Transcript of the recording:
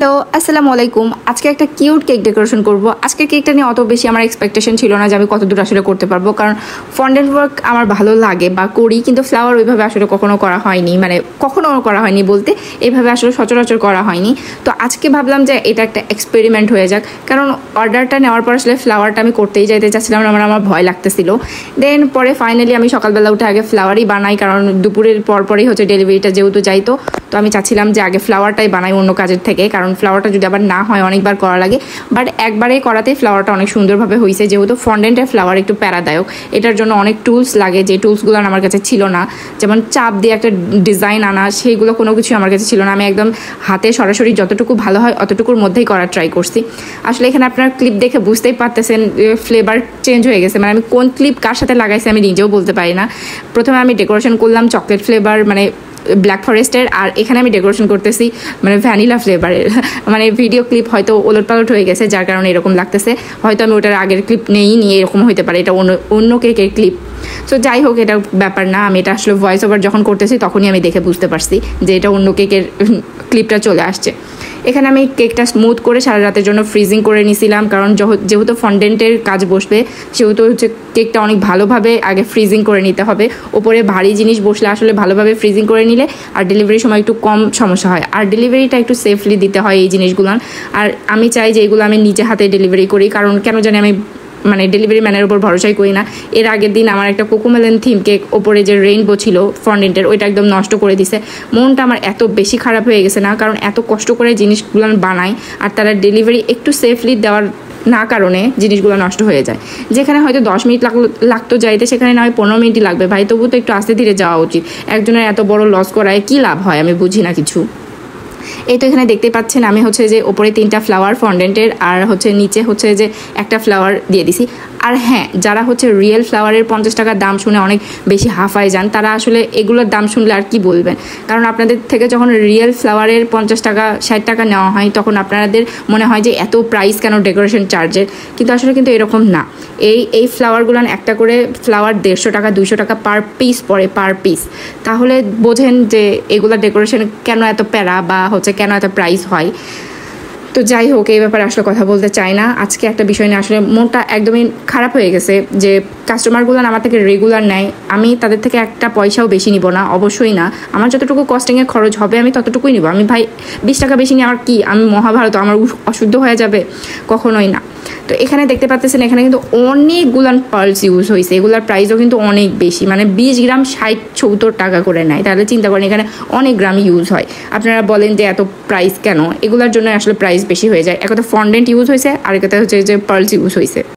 Hello, আসসালামু আলাইকুম। আজকে একটা কিউট কেক ডেকোরেশন করব। আজকের কেকটা নিয়ে অত বেশি আমার এক্সপেকটেশন ছিল না যে আমি কতদূর আসলে করতে পারবো, কারণ ফন্ডেন্ট ওয়ার্ক আমার ভালো লাগে বা করি, কিন্তু ফ্লাওয়ার ওইভাবে আসলে কখনো করা হয়নি, মানে কখনো করা হয়নি বলতে এইভাবে আসলে সচরাচর করা হয়নি। তো আজকে ভাবলাম যে এটা একটা এক্সপেরিমেন্ট হয়ে যাক, কারণ অর্ডারটা নেওয়ার পর আসলে ফ্লাওয়ারটা আমি করতেই যাইতে চাচ্ছিলাম না, আমার ভয় লাগতেছিল। দেন পরে ফাইনালি আমি সকালবেলা উঠে আগে ফ্লাওয়ারই বানাই, কারণ দুপুরের পরপরই হচ্ছে ডেলিভারিটা যেহেতু যাইতো, তো আমি চাচ্ছিলাম যে আগে ফ্লাওয়ারটাই বানাই অন্য কাজের থেকে, কারণ ফ্লাওয়ারটা যদি আবার না হয় অনেকবার করা লাগে। বাট একবারেই করাতেই ফ্লাওয়ারটা অনেক সুন্দরভাবে হয়েছে, যেহেতু ফন্ডেন্টের ফ্লাওয়ার একটু প্যারাদায়ক, এটার জন্য অনেক টুলস লাগে, যে টুলসগুলো আমার কাছে ছিল না। যেমন চাপ দিয়ে একটা ডিজাইন আনা, সেইগুলো কোনো কিছু আমার কাছে ছিল না। আমি একদম হাতে সরাসরি যতটুকু ভালো হয় অতটুকুর মধ্যেই করার ট্রাই করছি। আসলে এখানে আপনার ক্লিপ দেখে বুঝতেই পারতেছেন ফ্লেভার চেঞ্জ হয়ে গেছে, মানে আমি কোন ক্লিপ কার সাথে লাগাইছি আমি নিজেও বলতে পারি না। প্রথমে আমি ডেকোরেশন করলাম চকলেট ফ্লেভার, মানে ব্ল্যাক ফরেস্টের, আর এখানে আমি ডেকোরেশন করতেছি মানে ভ্যানিলা ফ্লেভারের। মানে ভিডিও ক্লিপ হয়তো ওলটপালট হয়ে গেছে, যার কারণে এরকম লাগতেছে। হয়তো আমি ওটার আগের ক্লিপ নিয়ে এরকম হতে পারে, এটা অন্য কেকের ক্লিপ। সো যাই হোক, এটা ব্যাপার না। আমি এটা আসলে ভয়েস ওভার যখন করতেছি তখনই আমি দেখে বুঝতে পারছি যে এটা অন্য কেকের ক্লিপটা চলে আসছে। এখানে আমি কেকটা স্মুথ করে সারা রাতের জন্য ফ্রিজিং করে নিয়েছিলাম, কারণ যেহেতু ফন্ডেন্টের কাজ বসবে সেহেতু হচ্ছে কেকটা অনেক ভালোভাবে আগে ফ্রিজিং করে নিতে হবে। ওপরে ভারী জিনিস বসলে আসলে ভালোভাবে ফ্রিজিং করে নিলে আর ডেলিভারির সময় একটু কম সমস্যা হয়, আর ডেলিভারিটা একটু সেফলি দিতে হয় এই জিনিসগুলো। আর আমি চাই যে এগুলো আমি নিজে হাতে ডেলিভারি করি, কারণ কেন জানি আমি মানে ডেলিভারি ম্যানের উপর ভরসাই করি না। এর আগের দিন আমার একটা কোকোমেলন থিম কেক, ওপরে যে রেইনবো ছিল ফন্ডেন্টের, ওইটা একদম নষ্ট করে দিছে। মনটা আমার এত বেশি খারাপ হয়ে গেছে না, কারণ এত কষ্ট করে জিনিসগুলো বানাই আর তারা ডেলিভারি একটু সেফলি দেওয়ার না কারণে জিনিসগুলো নষ্ট হয়ে যায়। যেখানে হয়তো 10 মিনিট লাগতো যাইতে, সেখানে না হয় 15 মিনিটই লাগবে। ভাই তবু তো একটু আস্তে ধীরে যাওয়া উচিত। একজনের এত বড় লস করায় কী লাভ হয় আমি বুঝি না কিছু। এই তো এখানে দেখতে পাচ্ছেন আমি হচ্ছে যে ওপরে 3টা ফ্লাওয়ার ফন্ডেন্টের, আর হচ্ছে নিচে হচ্ছে যে একটা ফ্লাওয়ার দিয়ে দিছি। আর হ্যাঁ, যারা হচ্ছে রিয়েল ফ্লাওয়ারের 50 টাকার দাম শুনে অনেক বেশি হাফায় যান, তারা আসলে এগুলোর দাম শুনলে আর কি বলবেন। কারণ আপনাদের থেকে যখন রিয়েল ফ্লাওয়ারের 50 টাকা 60 টাকা নেওয়া হয়, তখন আপনাদের মনে হয় যে এত প্রাইস কেন ডেকোরেশন চার্জের, কিন্তু আসলে কিন্তু এরকম না। এই ফ্লাওয়ারগুলো একটা করে ফ্লাওয়ার 150 টাকা 200 টাকা পার পিস পড়ে, পার পিস। তাহলে বোঝেন যে এগুলো ডেকোরেশন কেন এত প্যারা বা হচ্ছে কেন এত প্রাইস হয়। তো যাই হোক, এই ব্যাপারে আসলে কথা বলতে চাই না। আজকে একটা বিষয় নিয়ে আসলে মনটা একদমই খারাপ হয়ে গেছে যে কাস্টমারগুলো আমার থেকে রেগুলার নেয়, আমি তাদের থেকে একটা পয়সাও বেশি নিব না, অবশ্যই না। আমার যতটুকু কস্টিংয়ে খরচ হবে আমি ততটুকুই নিব। আমি ভাই 20 টাকা বেশি নিয়ে আমার কি, আমি মহাভারত আমার অশুদ্ধ হয়ে যাবে? কখনোই না। তো এখানে দেখতে পাচ্ছেন এখানে কিন্তু অনেকগুলান পার্লস ইউজ হয়েছে, এগুলার প্রাইসও কিন্তু অনেক বেশি, মানে 20 গ্রাম 60-70 টাকা করে নেয়। তাহলে চিন্তা করেন এখানে অনেক গ্রাম ইউজ হয়। আপনারা বলেন যে এত প্রাইস কেন? এগুলোর জন্য আসলে প্রাইস বেশি হয়ে যায়। একটা ফন্ডেন্ট ইউজ হয়েছে, আর একটা হচ্ছে যে পার্লস ইউজ হয়েছে।